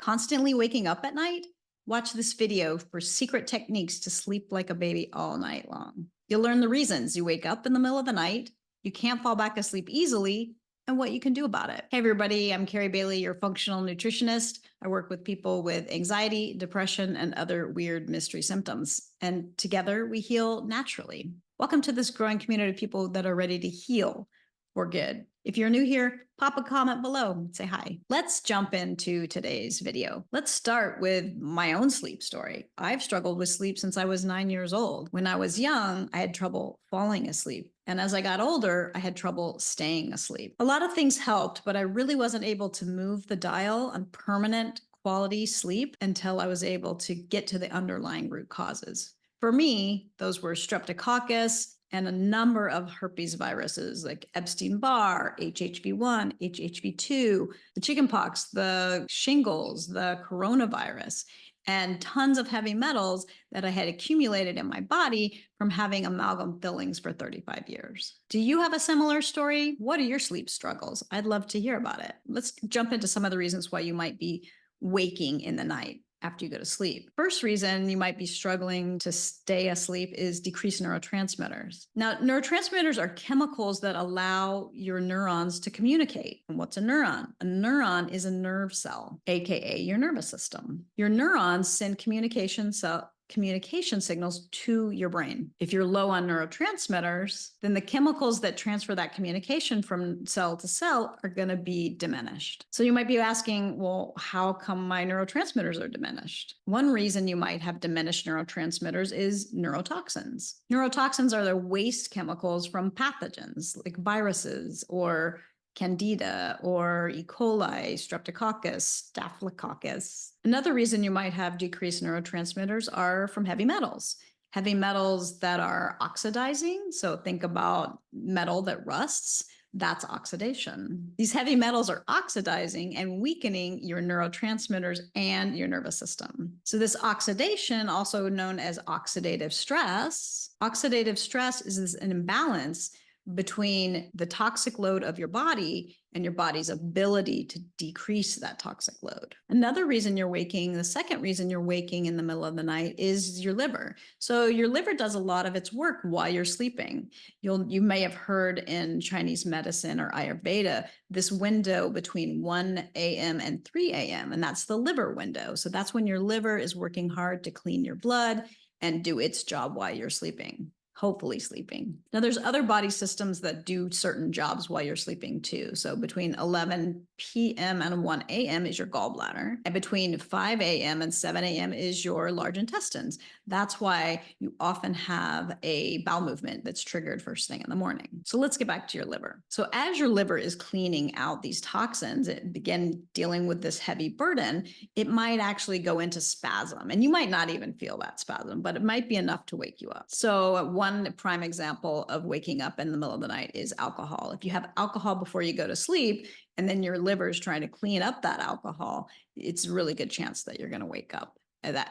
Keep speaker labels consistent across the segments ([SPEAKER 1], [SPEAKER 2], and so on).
[SPEAKER 1] constantly waking up at night? Watch this video for secret techniques to sleep like a baby all night long. You'll learn the reasons you wake up in the middle of the night, you can't fall back asleep easily, and what you can do about it. Hey everybody, I'm Carrie Bailey, your functional nutritionist. I work with people with anxiety, depression, and other weird mystery symptoms. And together we heal naturally. Welcome to this growing community of people that are ready to heal for good. If you're new here, pop a comment below, say hi. Let's jump into today's video. Let's start with my own sleep story. I've struggled with sleep since I was 9 years old. When I was young, I had trouble falling asleep. And as I got older, I had trouble staying asleep. A lot of things helped, but I really wasn't able to move the dial on permanent quality sleep until I was able to get to the underlying root causes. For me, those were streptococcus and a number of herpes viruses like Epstein-Barr, HHV1, HHV2, the chickenpox, the shingles, the coronavirus, and tons of heavy metals that I had accumulated in my body from having amalgam fillings for 35 years. Do you have a similar story? What are your sleep struggles? I'd love to hear about it. Let's jump into some of the reasons why you might be waking in the night after you go to sleep. First reason you might be struggling to stay asleep is decreased neurotransmitters. Now, neurotransmitters are chemicals that allow your neurons to communicate. And what's a neuron? A neuron is a nerve cell, aka your nervous system. Your neurons send communication signals to your brain. If you're low on neurotransmitters, then the chemicals that transfer that communication from cell to cell are going to be diminished. So you might be asking, well, how come my neurotransmitters are diminished? One reason you might have diminished neurotransmitters is neurotoxins. Neurotoxins are the waste chemicals from pathogens like viruses or Candida or E. coli, Streptococcus, Staphylococcus. Another reason you might have decreased neurotransmitters are from heavy metals. Heavy metals that are oxidizing, so think about metal that rusts, that's oxidation. These heavy metals are oxidizing and weakening your neurotransmitters and your nervous system. So this oxidation, also known as oxidative stress is an imbalance between the toxic load of your body and your body's ability to decrease that toxic load. Another reason you're waking, the second reason you're waking in the middle of the night is your liver. So your liver does a lot of its work while you're sleeping. You may have heard in Chinese medicine or Ayurveda, this window between 1 a.m. and 3 a.m., and that's the liver window. So that's when your liver is working hard to clean your blood and do its job while you're sleeping. Hopefully sleeping. Now there's other body systems that do certain jobs while you're sleeping too. So between 11 p.m. and 1 a.m. is your gallbladder. And between 5 a.m. and 7 a.m. is your large intestines. That's why you often have a bowel movement that's triggered first thing in the morning. So let's get back to your liver. So as your liver is cleaning out these toxins, it begin dealing with this heavy burden, it might actually go into spasm. And you might not even feel that spasm, but it might be enough to wake you up. So one prime example of waking up in the middle of the night is alcohol. If you have alcohol before you go to sleep, and then your liver is trying to clean up that alcohol, it's a really good chance that you're going to wake up at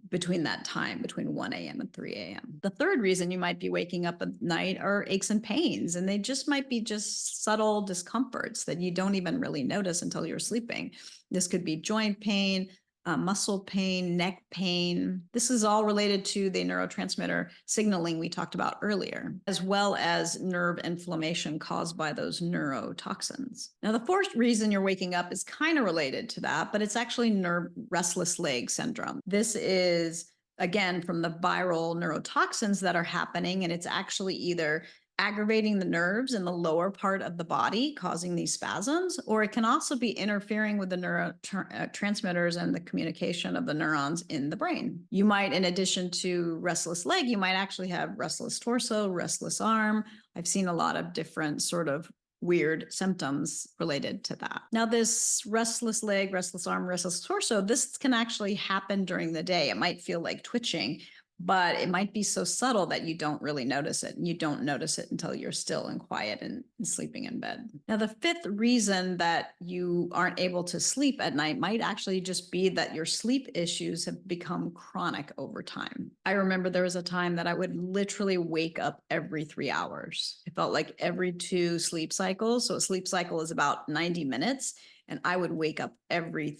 [SPEAKER 1] between that time, between 1 a.m. and 3 a.m. The third reason you might be waking up at night are aches and pains, and they just might be just subtle discomforts that you don't even really notice until you're sleeping. This could be joint pain, muscle pain, neck pain. This is all related to the neurotransmitter signaling we talked about earlier, as well as nerve inflammation caused by those neurotoxins. Now, the fourth reason you're waking up is kind of related to that, but it's actually restless leg syndrome. This is, again, from the viral neurotoxins that are happening, and it's actually either aggravating the nerves in the lower part of the body, causing these spasms, or it can also be interfering with the neurotransmitters and the communication of the neurons in the brain. You might, in addition to restless leg, you might actually have restless torso, restless arm. I've seen a lot of different sort of weird symptoms related to that. Now, this restless leg, restless arm, restless torso, this can actually happen during the day. It might feel like twitching, but it might be so subtle that you don't really notice it. And you don't notice it until you're still and quiet and sleeping in bed. Now, the fifth reason that you aren't able to sleep at night might actually just be that your sleep issues have become chronic over time. I remember there was a time that I would literally wake up every 3 hours. It felt like every 2 sleep cycles. So a sleep cycle is about 90 minutes. And I would wake up every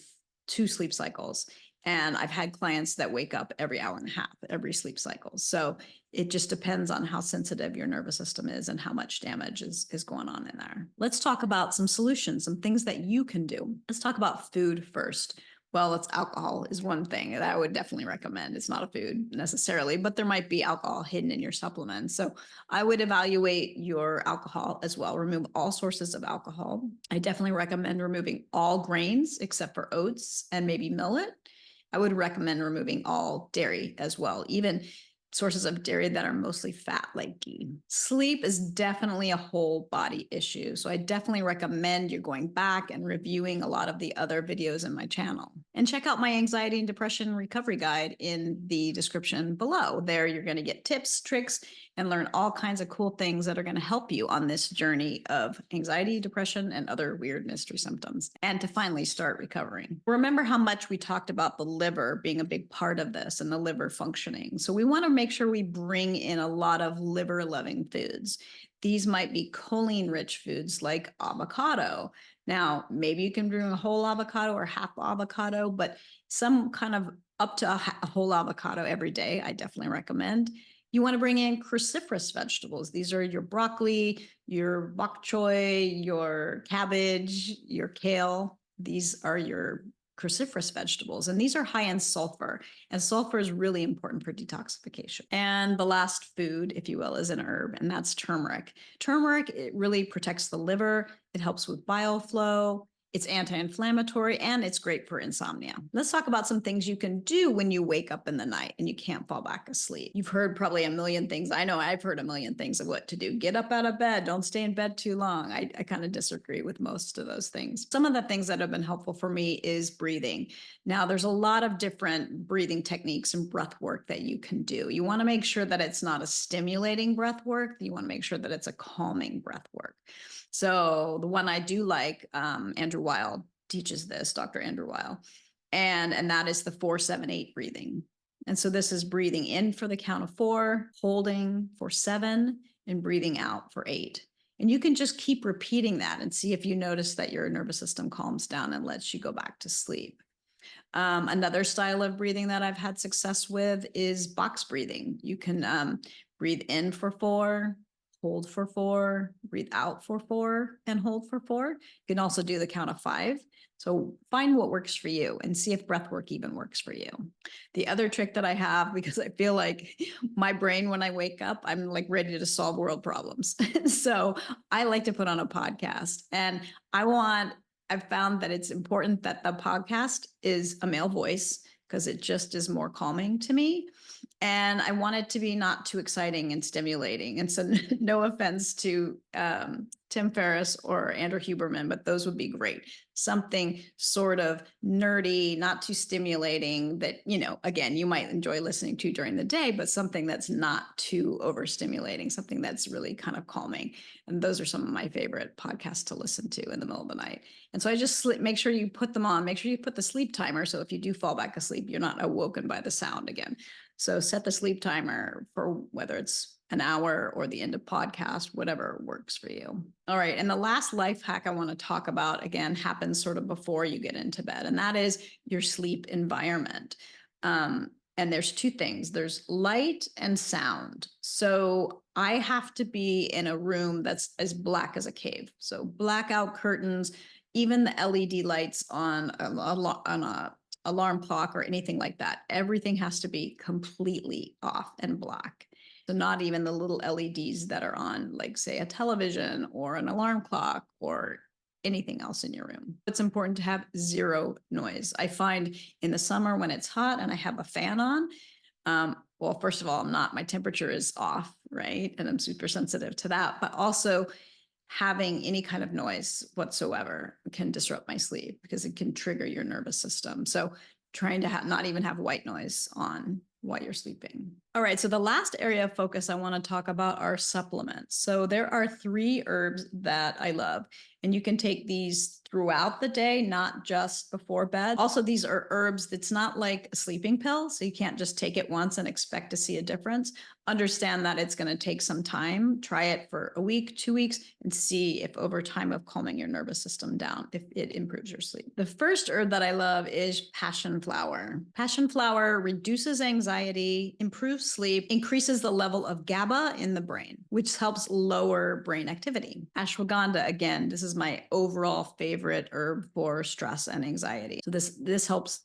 [SPEAKER 1] 2 sleep cycles. And I've had clients that wake up every hour and a half, every sleep cycle. So it just depends on how sensitive your nervous system is and how much damage is going on in there. Let's talk about some solutions, some things that you can do. Let's talk about food first. Well, it's alcohol is one thing that I would definitely recommend. It's not a food necessarily, but there might be alcohol hidden in your supplements. So I would evaluate your alcohol as well. Remove all sources of alcohol. I definitely recommend removing all grains except for oats and maybe millet. I would recommend removing all dairy as well, even sources of dairy that are mostly fat like ghee. Sleep is definitely a whole body issue. So I definitely recommend you going back and reviewing a lot of the other videos in my channel. And check out my anxiety and depression recovery guide in the description below. There you're going to get tips, tricks, and learn all kinds of cool things that are going to help you on this journey of anxiety, depression, and other weird mystery symptoms, and to finally start recovering. Remember how much we talked about the liver being a big part of this and the liver functioning. So we want to make sure we bring in a lot of liver-loving foods. These might be choline-rich foods like avocado. Now, maybe you can bring a whole avocado or half avocado, but some kind of up to a whole avocado every day, I definitely recommend. You want to bring in cruciferous vegetables. These are your broccoli, your bok choy, your cabbage, your kale. These are your cruciferous vegetables, and these are high in sulfur, and sulfur is really important for detoxification. And the last food, if you will, is an herb, and that's turmeric. Turmeric, it really protects the liver. It helps with bile flow. It's anti-inflammatory, and it's great for insomnia. Let's talk about some things you can do when you wake up in the night and you can't fall back asleep. You've heard probably a million things. I know I've heard a million things of what to do. Get up out of bed. Don't stay in bed too long. I kind of disagree with most of those things. Some of the things that have been helpful for me is breathing. Now, there's a lot of different breathing techniques and breath work that you can do. You want to make sure that it's not a stimulating breath work. You want to make sure that it's a calming breath work. So the one I do like, Andrew Weil teaches this, Dr. Andrew Weil, and that is the 4-7-8 breathing. And so this is breathing in for the count of 4, holding for 7, and breathing out for 8. And you can just keep repeating that and see if you notice that your nervous system calms down and lets you go back to sleep. Another style of breathing that I've had success with is box breathing. You can breathe in for 4, hold for 4, breathe out for 4, and hold for 4. You can also do the count of 5. So find what works for you and see if breath work even works for you. The other trick that I have, because I feel like my brain, when I wake up, I'm like ready to solve world problems. So I like to put on a podcast, and I've found that it's important that the podcast is a male voice because it just is more calming to me. And I want it to be not too exciting and stimulating. And so no offense to Tim Ferriss or Andrew Huberman, but those would be great. Something sort of nerdy, not too stimulating that, again, you might enjoy listening to during the day, but something that's not too overstimulating, something that's really kind of calming. And those are some of my favorite podcasts to listen to in the middle of the night. And so I just make sure you put them on, make sure you put the sleep timer. So if you do fall back asleep, you're not awoken by the sound again. So set the sleep timer for whether it's an hour or the end of podcast, whatever works for you. All right. And the last life hack I want to talk about, again, happens sort of before you get into bed, and that is your sleep environment. And there's 2 things. There's light and sound. So I have to be in a room that's as black as a cave. So blackout curtains, even the LED lights on a alarm clock or anything like that. Everything has to be completely off and black. So not even the little LEDs that are on, like say a television or an alarm clock or anything else in your room. It's important to have 0 noise. I find in the summer when it's hot and I have a fan on, well, first of all, my temperature is off, right? And I'm super sensitive to that, but also having any kind of noise whatsoever can disrupt my sleep because it can trigger your nervous system. So trying to not even have white noise on while you're sleeping. All right, so the last area of focus I want to talk about are supplements. So there are 3 herbs that I love, and you can take these throughout the day, not just before bed. Also, these are herbs that's not like a sleeping pill, so you can't just take it once and expect to see a difference. Understand that it's going to take some time. Try it for a week, 2 weeks, and see if over time of calming your nervous system down, if it improves your sleep. The first herb that I love is passion flower. Passion flower reduces anxiety, improves sleep, increases the level of GABA in the brain, which helps lower brain activity. Ashwagandha, again, this is my overall favorite herb for stress and anxiety. So this helps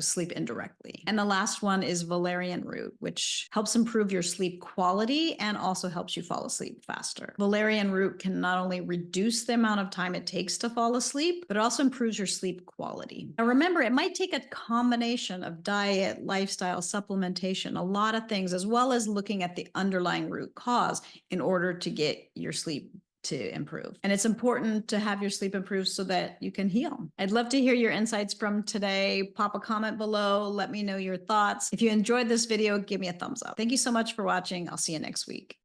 [SPEAKER 1] sleep indirectly. And the last one is valerian root, which helps improve your sleep quality and also helps you fall asleep faster. Valerian root can not only reduce the amount of time it takes to fall asleep, but it also improves your sleep quality. Now remember, it might take a combination of diet, lifestyle, supplementation, a lot of things, as well as looking at the underlying root cause in order to get your sleep to improve. And it's important to have your sleep improve so that you can heal. I'd love to hear your insights from today. Pop a comment below. Let me know your thoughts. If you enjoyed this video, give me a thumbs up. Thank you so much for watching. I'll see you next week.